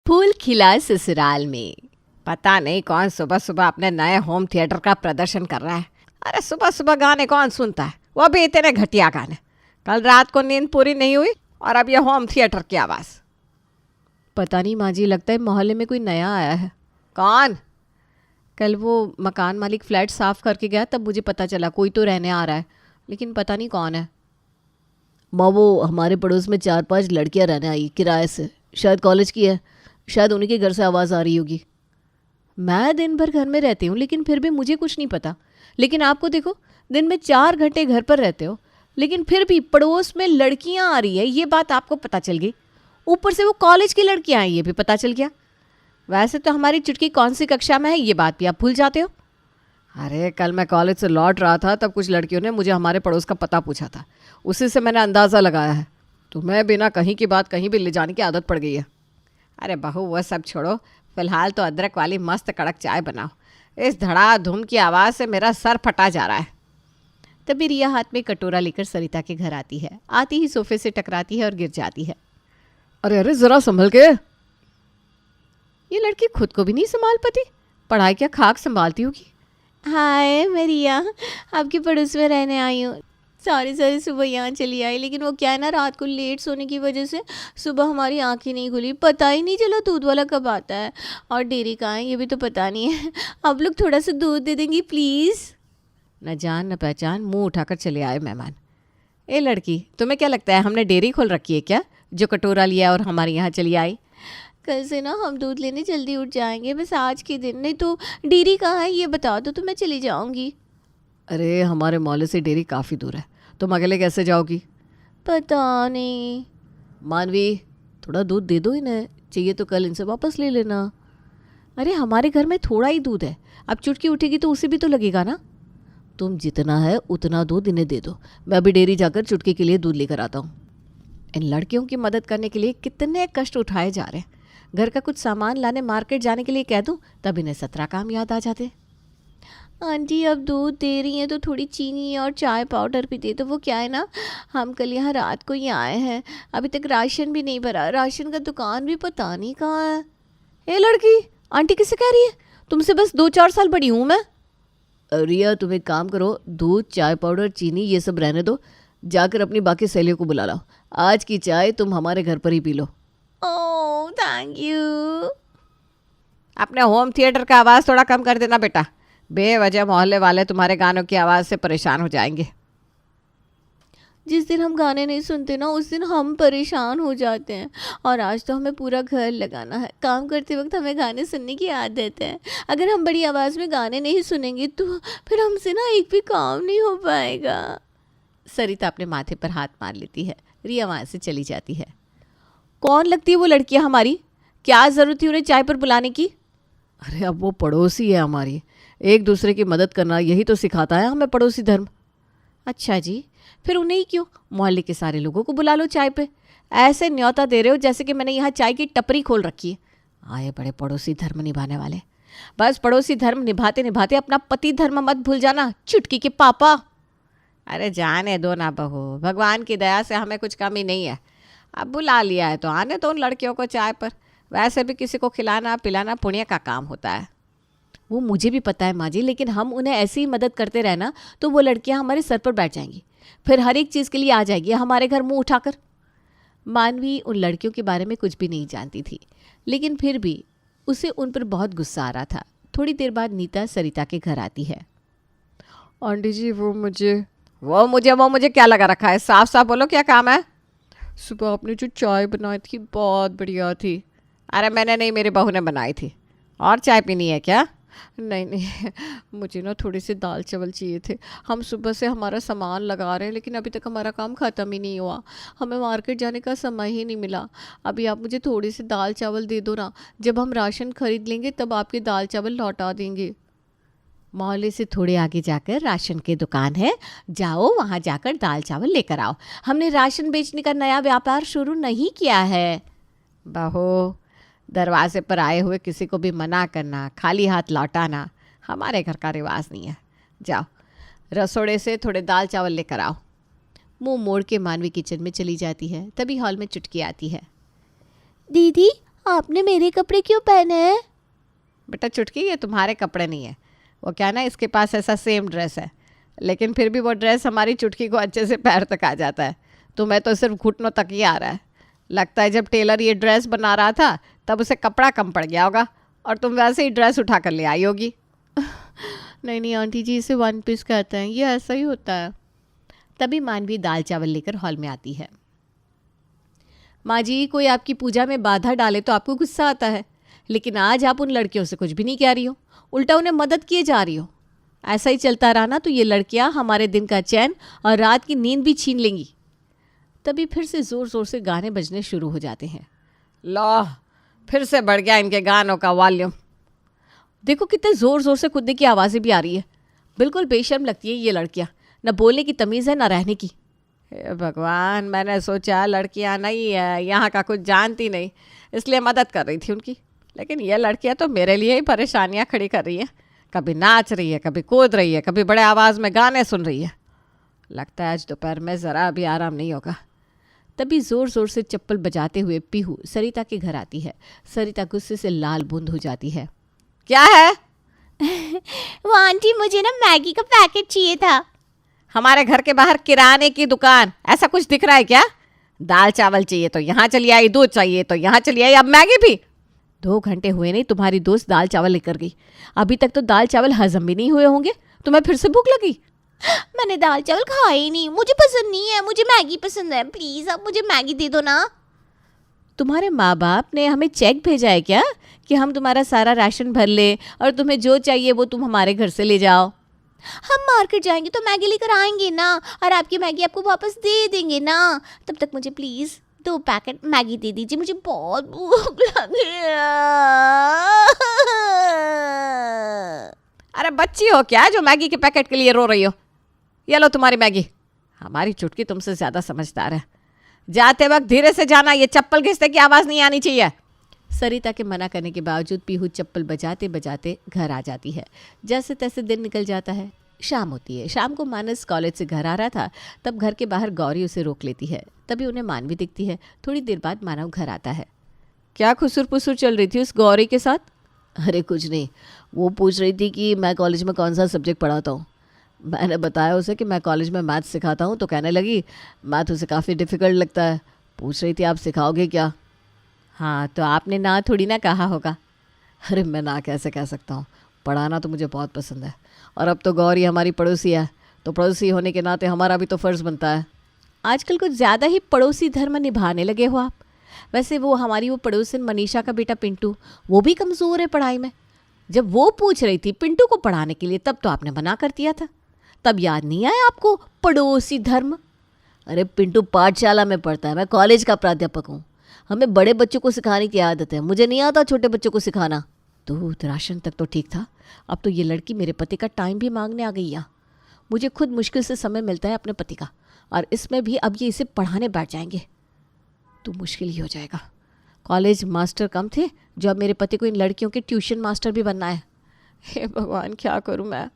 फूल खिला ससुराल में। पता नहीं कौन सुबह सुबह अपने नए होम थिएटर का प्रदर्शन कर रहा है। अरे सुबह सुबह गाने कौन सुनता है, वो भी इतने घटिया गाने। कल रात को नींद पूरी नहीं हुई और अब ये होम थिएटर की आवाज़। पता नहीं माँ जी, लगता है मोहल्ले में कोई नया आया है। कौन? कल वो मकान मालिक फ्लैट साफ करके गया, तब मुझे पता चला कोई तो रहने आ रहा है, लेकिन पता नहीं कौन है। माँ, वो हमारे पड़ोस में 4-5 लड़कियां रहने आई किराए से, शायद कॉलेज की है। शायद उन्हीं के घर से आवाज़ आ रही होगी। मैं दिन भर घर में रहती हूँ लेकिन फिर भी मुझे कुछ नहीं पता। लेकिन आपको देखो, दिन में 4 घंटे घर पर रहते हो लेकिन फिर भी पड़ोस में लड़कियाँ आ रही है, ये बात आपको पता चल गई। ऊपर से वो कॉलेज की लड़कियाँ हैं, ये भी पता चल गया। वैसे तो हमारी चुटकी कौन सी कक्षा में है ये बात भी आप भूल जाते हो। अरे कल मैं कॉलेज से लौट रहा था, तब कुछ लड़कियों ने मुझे हमारे पड़ोस का पता पूछा था, उसी से मैंने अंदाज़ा लगाया है। तुम्हें बिना कहीं की बात कहीं भी ले जाने की आदत पड़ गई है। अरे बहू वह सब छोड़ो, फिलहाल तो अदरक वाली मस्त कड़क चाय बनाओ। इस धड़ाधुम की आवाज़ से मेरा सर फटा जा रहा है। तभी रिया हाथ में कटोरा लेकर सरिता के घर आती है। आती ही सोफे से टकराती है और गिर जाती है। अरे अरे, ज़रा संभल के। ये लड़की खुद को भी नहीं संभाल पाती, पढ़ाई क्या खाक संभालती होगी। हाय मैं रिया, आपके पड़ोस में रहने आई हूँ। सॉरी सुबह यहाँ चली आई, लेकिन वो क्या है ना, रात को लेट सोने की वजह से सुबह हमारी आंखें नहीं खुली, पता ही नहीं चला दूध वाला कब आता है और डेयरी कहाँ है ये भी तो पता नहीं है। आप लोग थोड़ा सा दूध दे देंगी प्लीज़। न जान न पहचान, मुंह उठाकर चले आए मेहमान। ए लड़की, तुम्हें क्या लगता है हमने डेयरी खोल रखी है क्या, जो कटोरा लिया और हमारे यहाँ चली आई? कल से ना हम दूध लेने जल्दी उठ जाएंगे, बस आज के दिन। नहीं तो डेयरी कहाँ है ये बता दो तो मैं चली जाऊँगी। अरे हमारे मोहल्ले से डेयरी काफ़ी दूर है, तुम अकेले कैसे जाओगी? पता नहीं। मानवी, थोड़ा दूध दे दो इन्हें, चाहिए तो कल इनसे वापस ले लेना। अरे हमारे घर में थोड़ा ही दूध है, अब चुटकी उठेगी तो उसे भी तो लगेगा ना। तुम जितना है उतना दूध इन्हें दे दो, मैं अभी डेयरी जाकर चुटकी के लिए दूध लेकर आता हूँ। इन लड़कियों की मदद करने के लिए कितने कष्ट उठाए जा रहे हैं। घर का कुछ सामान लाने मार्केट जाने के लिए कह दूँ तब इन्हें 17 काम याद आ जाते। आंटी अब दूध दे रही हैं तो थोड़ी चीनी और चाय पाउडर भी दे दो। वो क्या है ना, हम कल यहाँ रात को ही आए हैं, अभी तक राशन भी नहीं भरा, राशन का दुकान भी पता नहीं कहाँ है। ए लड़की, आंटी किसे कह रही है? तुमसे बस 2-4 साल बड़ी हूँ मैं। रिया, तुम एक काम करो, दूध, चाय पाउडर, चीनी ये सब रहने दो, जाकर अपनी बाकी सहेलियों को बुला लाओ। आज की चाय तुम हमारे घर पर ही पी लो। Oh thank you. अपने होम थिएटर का आवाज़ थोड़ा कम कर देना बेटा, बेवजह मोहल्ले वाले तुम्हारे गानों की आवाज़ से परेशान हो जाएंगे। जिस दिन हम गाने नहीं सुनते ना उस दिन हम परेशान हो जाते हैं, और आज तो हमें पूरा घर लगाना है। काम करते वक्त हमें गाने सुनने की आदत है, अगर हम बड़ी आवाज़ में गाने नहीं सुनेंगे तो फिर हमसे ना एक भी काम नहीं हो पाएगा। सरिता अपने माथे पर हाथ मार लेती है। रिया वहाँ से चली जाती है। कौन लगती है वो लड़कियाँ हमारी, क्या ज़रूरत थी उन्हें चाय पर बुलाने की? अरे अब वो पड़ोसी है हमारी, एक दूसरे की मदद करना यही तो सिखाता है हमें पड़ोसी धर्म। अच्छा जी, फिर उन्हें ही क्यों, मोहल्ले के सारे लोगों को बुला लो चाय पे। ऐसे न्योता दे रहे हो जैसे कि मैंने यहाँ चाय की टपरी खोल रखी है। आए बड़े पड़ोसी धर्म निभाने वाले। बस पड़ोसी धर्म निभाते निभाते अपना पति धर्म मत भूल जाना, चुटकी के पापा। अरे जाने दो ना बहू, भगवान की दया से हमें कुछ कमी नहीं है। अब बुला लिया है तो आने दो उन लड़कियों को चाय पर। वैसे भी किसी को खिलाना पिलाना पुण्य का काम होता है। वो मुझे भी पता है माँ जी, लेकिन हम उन्हें ऐसी ही मदद करते रहना तो वो लड़कियाँ हमारे सर पर बैठ जाएंगी, फिर हर एक चीज़ के लिए आ जाएगी हमारे घर मुंह उठाकर। मानवी उन लड़कियों के बारे में कुछ भी नहीं जानती थी, लेकिन फिर भी उसे उन पर बहुत गुस्सा आ रहा था। थोड़ी देर बाद नीता सरिता के घर आती है। आंटी जी, वो मुझे क्या लगा रखा है, साफ साफ बोलो क्या काम है? सुबह आपने जो चाय बनाई थी बहुत बढ़िया थी। अरे मैंने नहीं, मेरी बहू ने बनाई थी। और चाय पीनी है क्या? नहीं नहीं, मुझे ना थोड़ी सी दाल चावल चाहिए थे। हम सुबह से हमारा सामान लगा रहे हैं लेकिन अभी तक हमारा काम ख़त्म ही नहीं हुआ, हमें मार्केट जाने का समय ही नहीं मिला। अभी आप मुझे थोड़ी सी दाल चावल दे दो ना, जब हम राशन खरीद लेंगे तब आपके दाल चावल लौटा देंगे। मोहल्ले से थोड़े आगे जाकर राशन की दुकान है, जाओ वहाँ जाकर दाल चावल लेकर आओ। हमने राशन बेचने का नया व्यापार शुरू नहीं किया है। बहू, दरवाजे पर आए हुए किसी को भी मना करना, खाली हाथ लौटाना हमारे घर का रिवाज नहीं है। जाओ रसोड़े से थोड़े दाल चावल लेकर आओ। मुंह मोड़ के मानवी किचन में चली जाती है। तभी हॉल में चुटकी आती है। दीदी आपने मेरे कपड़े क्यों पहने हैं? बेटा चुटकी, ये तुम्हारे कपड़े नहीं है। वो क्या ना, इसके पास ऐसा सेम ड्रेस है, लेकिन फिर भी वो ड्रेस हमारी चुटकी को अच्छे से पैर तक आ जाता है। तुम्हें तो सिर्फ घुटनों तक ही आ रहा है। लगता है जब टेलर ये ड्रेस बना रहा था तब उसे कपड़ा कम पड़ गया होगा और तुम वैसे ही ड्रेस उठा कर ले आई होगी। नहीं नहीं आंटी जी, इसे वन पीस कहते हैं, ये ऐसा ही होता है। तभी मानवी दाल चावल लेकर हॉल में आती है। माँ जी, कोई आपकी पूजा में बाधा डाले तो आपको गुस्सा आता है, लेकिन आज आप उन लड़कियों से कुछ भी नहीं कह रही हो, उल्टा उन्हें मदद किए जा रही हो। ऐसा ही चलता रहा ना तो ये लड़कियां हमारे दिन का चैन और रात की नींद भी छीन लेंगी। तभी फिर से ज़ोर ज़ोर से गाने बजने शुरू हो जाते हैं। लो, फिर से बढ़ गया इनके गानों का वॉल्यूम। देखो कितने ज़ोर ज़ोर से कूदने की आवाज़ें भी आ रही है। बिल्कुल बेशर्म लगती है ये लड़कियां, न बोलने की तमीज़ है न रहने की। हे भगवान, मैंने सोचा लड़कियां नहीं है, यहाँ का कुछ जानती नहीं, इसलिए मदद कर रही थी उनकी। लेकिन ये लड़कियां तो मेरे लिए ही परेशानियां खड़ी कर रही हैं। कभी नाच रही है, कभी कूद रही है, कभी बड़े आवाज़ में गाने सुन रही है। लगता है आज दोपहर में ज़रा भी आराम नहीं होगा। तभी ज़ोर ज़ोर से चप्पल बजाते हुए पीहू सरिता के घर आती है। सरिता गुस्से से लाल बूंद हो जाती है। क्या है? वो आंटी, मुझे ना मैगी का पैकेट चाहिए था। हमारे घर के बाहर किराने की दुकान, ऐसा कुछ दिख रहा है क्या? दाल चावल चाहिए तो यहाँ चली आई, दूध चाहिए तो यहाँ चली आई, अब मैगी भी। 2 घंटे हुए नहीं तुम्हारी दोस्त दाल चावल लेकर गई, अभी तक तो दाल चावल हजम भी नहीं हुए होंगे, तुम्हें फिर से भूख लगी? मैंने दाल चावल खाए ही नहीं, मुझे पसंद नहीं है, मुझे मैगी पसंद है, प्लीज़ आप मुझे मैगी दे दो ना। तुम्हारे माँ बाप ने हमें चेक भेजा है क्या कि हम तुम्हारा सारा राशन भर ले और तुम्हें जो चाहिए वो तुम हमारे घर से ले जाओ? हम मार्केट जाएंगे तो मैगी लेकर आएंगे ना, और आपकी मैगी आपको वापस दे देंगे ना। तब तक मुझे प्लीज़ 2 पैकेट मैगी दे दीजिए, मुझे बहुत भूख लगी है। अरे बच्ची हो क्या जो मैगी के पैकेट के लिए रो रही हो? ये लो तुम्हारी मैगी। हमारी चुटकी तुमसे ज़्यादा समझदार है। जाते वक्त धीरे से जाना, ये चप्पल घिसने की आवाज़ नहीं आनी चाहिए। सरिता के मना करने के बावजूद पीहू चप्पल बजाते बजाते घर आ जाती है। जैसे तैसे दिन निकल जाता है। शाम होती है। शाम को मानस कॉलेज से घर आ रहा था, तब घर के बाहर गौरी उसे रोक लेती है। तभी उन्हें मानवी दिखती है। थोड़ी देर बाद मानव घर आता है। क्या खुसुर पुसुर चल रही थी उस गौरी के साथ? अरे कुछ नहीं, वो पूछ रही थी कि मैं कॉलेज में कौन सा सब्जेक्ट पढ़ाता हूँ। मैंने बताया उसे कि मैं कॉलेज में मैथ सिखाता हूँ, तो कहने लगी मैथ उसे काफ़ी डिफ़िकल्ट लगता है। पूछ रही थी आप सिखाओगे क्या? हाँ, तो आपने ना थोड़ी ना कहा होगा। अरे मैं ना कैसे कह सकता हूँ, पढ़ाना तो मुझे बहुत पसंद है। और अब तो गौरी हमारी पड़ोसी है, तो पड़ोसी होने के नाते हमारा भी तो फ़र्ज़ बनता है। आजकल कुछ ज़्यादा ही पड़ोसी धर्म निभाने लगे हो आप। वैसे वो हमारी वो पड़ोसन मनीषा का बेटा पिंटू, वो भी कमज़ोर है पढ़ाई में। जब वो पूछ रही थी पिंटू को पढ़ाने के लिए, तब तो आपने मना कर दिया था। तब याद नहीं आया आपको पड़ोसी धर्म? अरे पिंटू पाठशाला में पढ़ता है, मैं कॉलेज का प्राध्यापक हूँ। हमें बड़े बच्चों को सिखाने की आदत है, मुझे नहीं आता छोटे बच्चों को सिखाना। दूध राशन तक तो ठीक था, अब तो ये लड़की मेरे पति का टाइम भी मांगने आ गई है। मुझे खुद मुश्किल से समय मिलता है अपने पति का, और इसमें भी अब ये इसे पढ़ाने बैठ जाएंगे तो मुश्किल ही हो जाएगा। कॉलेज मास्टर कम थे, जो अब मेरे पति को इन लड़कियों के ट्यूशन मास्टर भी बनना है। हे भगवान, क्या करूँ मैं?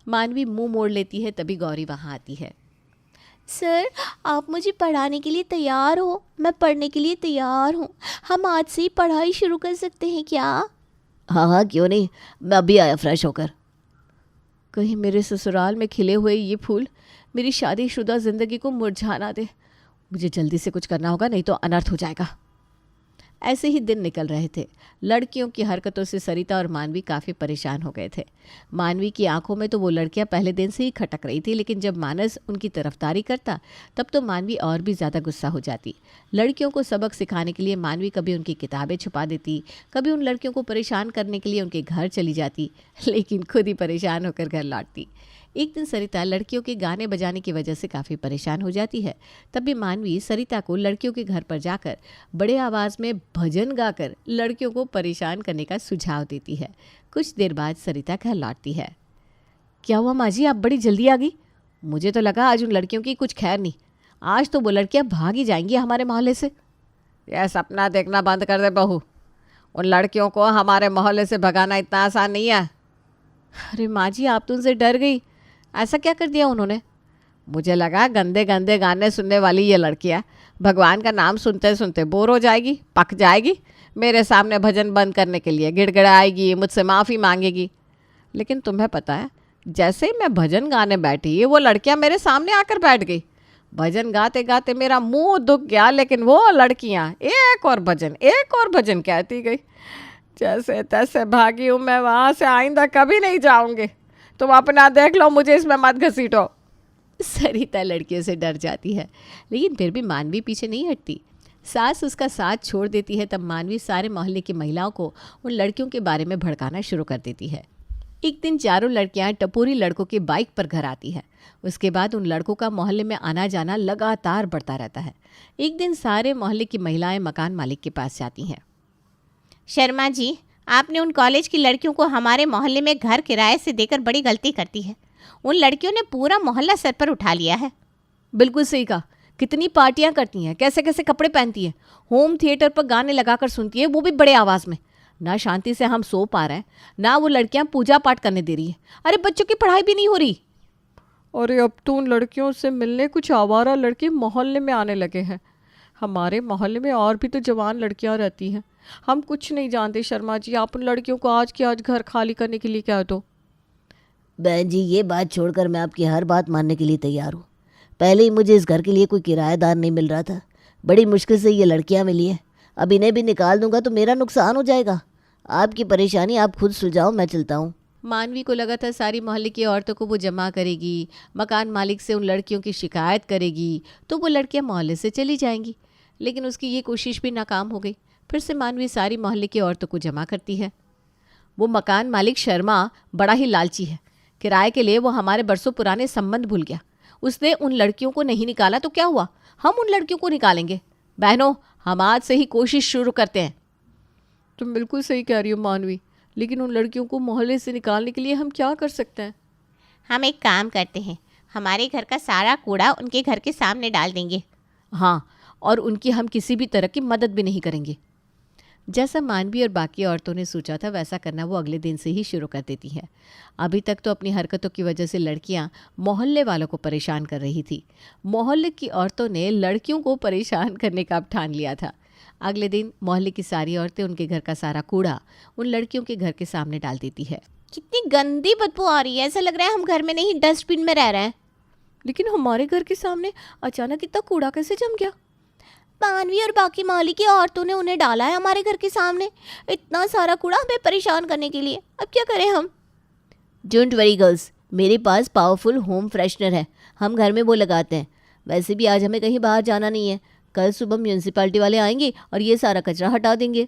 मानवी मुंह मोड़ लेती है। तभी गौरी वहाँ आती है। सर, आप मुझे पढ़ाने के लिए तैयार हो? मैं पढ़ने के लिए तैयार हूँ। हम आज से ही पढ़ाई शुरू कर सकते हैं क्या? हाँ हाँ, क्यों नहीं, मैं अभी आया फ्रेश होकर। कहीं मेरे ससुराल में खिले हुए ये फूल मेरी शादीशुदा ज़िंदगी को मुरझा ना दे। मुझे जल्दी से कुछ करना होगा, नहीं तो अनर्थ हो जाएगा। ऐसे ही दिन निकल रहे थे। लड़कियों की हरकतों से सरिता और मानवी काफ़ी परेशान हो गए थे। मानवी की आंखों में तो वो लड़कियां पहले दिन से ही खटक रही थी, लेकिन जब मानस उनकी तरफदारी करता तब तो मानवी और भी ज़्यादा गुस्सा हो जाती। लड़कियों को सबक सिखाने के लिए मानवी कभी उनकी किताबें छुपा देती, कभी उन लड़कियों को परेशान करने के लिए उनके घर चली जाती, लेकिन खुद ही परेशान होकर घर लौटती। एक दिन सरिता लड़कियों के गाने बजाने की वजह से काफ़ी परेशान हो जाती है। तभी मानवी सरिता को लड़कियों के घर पर जाकर बड़े आवाज़ में भजन गाकर लड़कियों को परेशान करने का सुझाव देती है। कुछ देर बाद सरिता घर लौटती है। क्या हुआ माँ जी, आप बड़ी जल्दी आ गई? मुझे तो लगा आज उन लड़कियों की कुछ खैर नहीं, आज तो वो लड़कियाँ भाग ही जाएंगी हमारे मोहल्ले से। यह सपना देखना बंद कर दे बहू, उन लड़कियों को हमारे मोहल्ले से भगाना इतना आसान नहीं है। अरे माँ जी, आप तो उनसे डर गई, ऐसा क्या कर दिया उन्होंने? मुझे लगा गंदे गंदे गाने सुनने वाली ये लड़कियाँ भगवान का नाम सुनते सुनते बोर हो जाएगी, पक जाएगी, मेरे सामने भजन बंद करने के लिए गिड़गिड़ाएगी, मुझसे माफ़ी मांगेगी। लेकिन तुम्हें पता है, जैसे ही मैं भजन गाने बैठी वो लड़कियां मेरे सामने आकर बैठ गई। भजन गाते गाते मेरा मुंह दुख गया, लेकिन वो लड़कियां एक और भजन कहती गई। जैसे तैसे भागी हूँ मैं वहाँ से, आइंदा कभी नहीं जाऊंगी। तुम अपना देख लो, मुझे इसमें मत घसीटो। सरिता लड़कियों से डर जाती है, लेकिन फिर भी मानवी पीछे नहीं हटती। सास उसका साथ छोड़ देती है तब मानवी सारे मोहल्ले की महिलाओं को उन लड़कियों के बारे में भड़काना शुरू कर देती है। एक दिन चारों लड़कियां टपोरी लड़कों के बाइक पर घर आती है। उसके बाद उन लड़कों का मोहल्ले में आना जाना लगातार बढ़ता रहता है। एक दिन सारे मोहल्ले की महिलाएं मकान मालिक के पास जाती हैं। शर्मा जी, आपने उन कॉलेज की लड़कियों को हमारे मोहल्ले में घर किराए से देकर बड़ी गलती करती है। उन लड़कियों ने पूरा मोहल्ला सर पर उठा लिया है। बिल्कुल सही कहा। कितनी पार्टियां करती हैं, कैसे कैसे कपड़े पहनती हैं, होम थिएटर पर गाने लगाकर सुनती है, वो भी बड़े आवाज़ में। ना शांति से हम सो पा रहे हैं, ना वो लड़कियां पूजा पाठ करने दे रही है। अरे बच्चों की पढ़ाई भी नहीं हो रही। अरे अब तो उन लड़कियों से मिलने कुछ आवारा लड़के मोहल्ले में आने लगे हैं। हमारे मोहल्ले में और भी तो जवान लड़कियां रहती हैं। हम कुछ नहीं जानते शर्मा जी, आप उन लड़कियों को आज के आज घर खाली करने के लिए कह दो। बहन जी, ये बात छोड़कर मैं आपकी हर बात मानने के लिए तैयार हूँ। पहले ही मुझे इस घर के लिए कोई किराएदार नहीं मिल रहा था। बड़ी मुश्किल से ये लड़कियाँ मिली हैं। अब इन्हें भी निकाल दूंगा तो मेरा नुकसान हो जाएगा। आपकी परेशानी आप खुद सुलझाओ, मैं चलता हूँ। मानवी को लगा था सारी मोहल्ले की औरतों को वो जमा करेगी, मकान मालिक से उन लड़कियों की शिकायत करेगी तो वो लड़कियां मोहल्ले से चली जाएंगी। लेकिन उसकी ये कोशिश भी नाकाम हो गई। फिर से मानवी सारी मोहल्ले की औरतों को जमा करती है। वो मकान मालिक शर्मा बड़ा ही लालची है। किराए के लिए वो हमारे बरसों पुराने संबंध भूल गया। उसने उन लड़कियों को नहीं निकाला तो क्या हुआ, हम उन लड़कियों को निकालेंगे। बहनों, हम आज से ही कोशिश शुरू करते हैं। तुम बिल्कुल सही कह रही हो मानवी, लेकिन उन लड़कियों को मोहल्ले से निकालने के लिए हम क्या कर सकते हैं? हम एक काम करते हैं, हमारे घर का सारा कूड़ा उनके घर के सामने डाल देंगे। हाँ, और उनकी हम किसी भी तरह की मदद भी नहीं करेंगे। जैसा मानवी और बाकी औरतों ने सोचा था वैसा करना वो अगले दिन से ही शुरू कर देती है। अभी तक तो अपनी हरकतों की वजह से लड़कियां मोहल्ले वालों को परेशान कर रही थी। मोहल्ले की औरतों ने लड़कियों को परेशान करने का अब ठान लिया था। अगले दिन मोहल्ले की सारी औरतें उनके घर का सारा कूड़ा उन लड़कियों के घर के सामने डाल देती है। कितनी गंदी बदबू आ रही है, ऐसा लग रहा है हम घर में नहीं डस्टबिन में रह रहे हैं। लेकिन हमारे घर के सामने अचानक इतना कूड़ा कैसे जम गया? मानवी और बाकी मोहल्ले की औरतों ने उन्हें डाला है हमारे घर के सामने। इतना सारा कूड़ा हमें परेशान करने के लिए, अब क्या करें हम? डोंट वरी गर्ल्स, मेरे पास पावरफुल होम फ्रेशनर है। हम घर में वो लगाते हैं। वैसे भी आज हमें कहीं बाहर जाना नहीं है। कल सुबह म्यूनसिपालिटी वाले आएंगे और ये सारा कचरा हटा देंगे।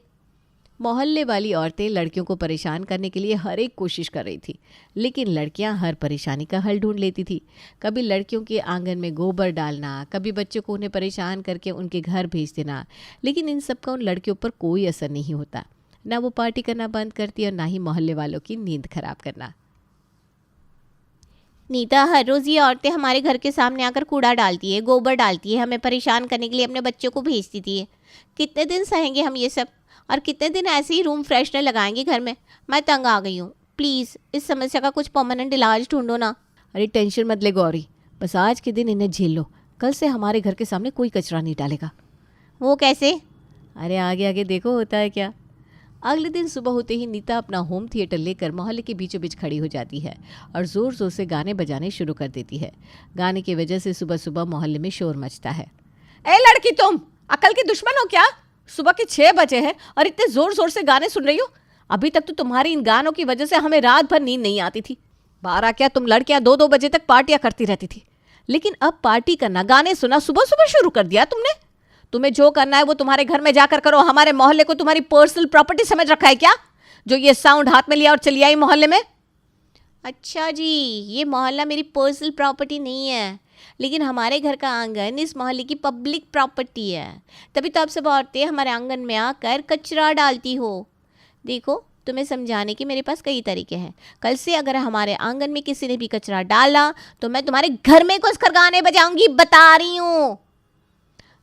मोहल्ले वाली औरतें लड़कियों को परेशान करने के लिए हर एक कोशिश कर रही थी, लेकिन लड़कियां हर परेशानी का हल ढूंढ लेती थी। कभी लड़कियों के आंगन में गोबर डालना, कभी बच्चों को उन्हें परेशान करके उनके घर भेज देना। लेकिन इन सब का उन लड़कियों पर कोई असर नहीं होता। ना वो पार्टी करना बंद करती और ना ही मोहल्ले वालों की नींद खराब करना। नीता, हर रोज़ ये औरतें हमारे घर के सामने आकर कूड़ा डालती है, गोबर डालती है, हमें परेशान करने के लिए अपने बच्चों को भेज देती है। कितने दिन सहेंगे हम ये सब, और कितने दिन ऐसे ही रूम फ्रेशनर लगाएंगे घर में? मैं तंग आ गई हूँ। प्लीज़ इस समस्या का कुछ परमानेंट इलाज ढूंढो ना। अरे टेंशन मत ले गौरी, बस आज के दिन इन्हें झेल लो। कल से हमारे घर के सामने कोई कचरा नहीं डालेगा। वो कैसे? अरे आगे आगे देखो होता है क्या। अगले दिन सुबह होते ही नीता अपना होम थिएटर लेकर मोहल्ले के बीचों बीच खड़ी हो जाती है और ज़ोर ज़ोर से गाने बजाने शुरू कर देती है। गाने की वजह से सुबह सुबह मोहल्ले में शोर मचता है। ए लड़की, तुम अकल की दुश्मन हो क्या? सुबह के 6 बजे हैं और इतने जोर जोर से गाने सुन रही हो? अभी तक तो तुम्हारी इन गानों की वजह से हमें रात भर नींद नहीं आती थी। 12 क्या, तुम लड़कियां 2-2 बजे तक पार्टियां करती रहती थी। लेकिन अब पार्टी करना, गाने सुना सुबह सुबह शुरू कर दिया तुमने। तुम्हें जो करना है वो तुम्हारे घर में जाकर करो। हमारे मोहल्ले को तुम्हारी पर्सनल प्रॉपर्टी समझ रखा है क्या, जो ये साउंड हाथ में लिया और चली आई मोहल्ले में? अच्छा जी, ये मोहल्ला मेरी पर्सनल प्रॉपर्टी नहीं है, लेकिन हमारे घर का आंगन इस मोहल्ले की पब्लिक प्रॉपर्टी है। तभी तो आप सब औरतें हमारे आंगन में आकर कचरा डालती हो। देखो, तुम्हें समझाने के मेरे पास कई तरीके हैं। कल से अगर हमारे आंगन में किसी ने भी कचरा डाला तो मैं तुम्हारे घर में घुसकर गाने बजाऊंगी, बता रही हूँ।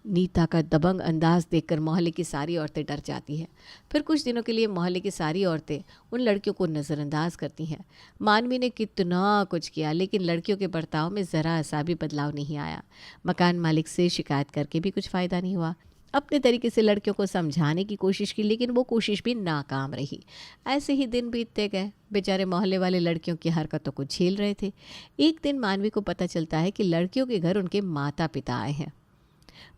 नीता का दबंग अंदाज देखकर मोहल्ले की सारी औरतें डर जाती हैं। फिर कुछ दिनों के लिए मोहल्ले की सारी औरतें उन लड़कियों को नज़रअंदाज करती हैं। मानवी ने कितना कुछ किया, लेकिन लड़कियों के बर्ताव में ज़रा सा भी बदलाव नहीं आया। मकान मालिक से शिकायत करके भी कुछ फ़ायदा नहीं हुआ। अपने तरीके से लड़कियों को समझाने की कोशिश की, लेकिन वो कोशिश भी नाकाम रही। ऐसे ही दिन बीतते गए। बेचारे मोहल्ले वाले लड़कियों की हरकतों को झेल रहे थे। एक दिन मानवी को पता चलता है कि लड़कियों के घर उनके माता पिता आए हैं।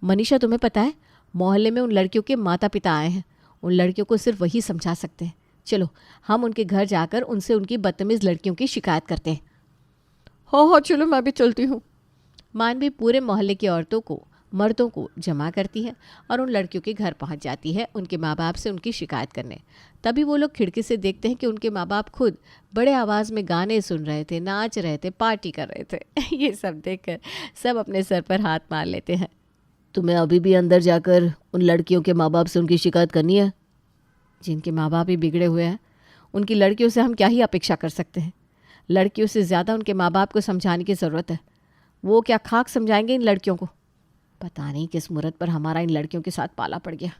मनीषा, तुम्हें पता है, मोहल्ले में उन लड़कियों के माता पिता आए हैं। उन लड़कियों को सिर्फ वही समझा सकते हैं। चलो हम उनके घर जाकर उनसे उनकी बदतमीज़ लड़कियों की शिकायत करते हैं। हाँ हाँ चलो, मैं भी चलती हूँ। मानवी पूरे मोहल्ले की औरतों को, मर्दों को जमा करती है और उन लड़कियों के घर पहुंच जाती है उनके माँ बाप से उनकी शिकायत करने। तभी वो लोग खिड़की से देखते हैं कि उनके माँ बाप खुद बड़े आवाज़ में गाने सुन रहे थे, नाच रहे थे, पार्टी कर रहे थे। ये सब देखकर सब अपने सर पर हाथ मार लेते हैं। तुम्हें अभी भी अंदर जाकर उन लड़कियों के माँ बाप से उनकी शिकायत करनी है? जिनके माँ बाप ही बिगड़े हुए हैं, उनकी लड़कियों से हम क्या ही अपेक्षा कर सकते हैं। लड़कियों से ज़्यादा उनके माँ बाप को समझाने की ज़रूरत है। वो क्या खाक समझाएंगे इन लड़कियों को। पता नहीं किस मुहूर्त पर हमारा इन लड़कियों के साथ पाला पड़ गया।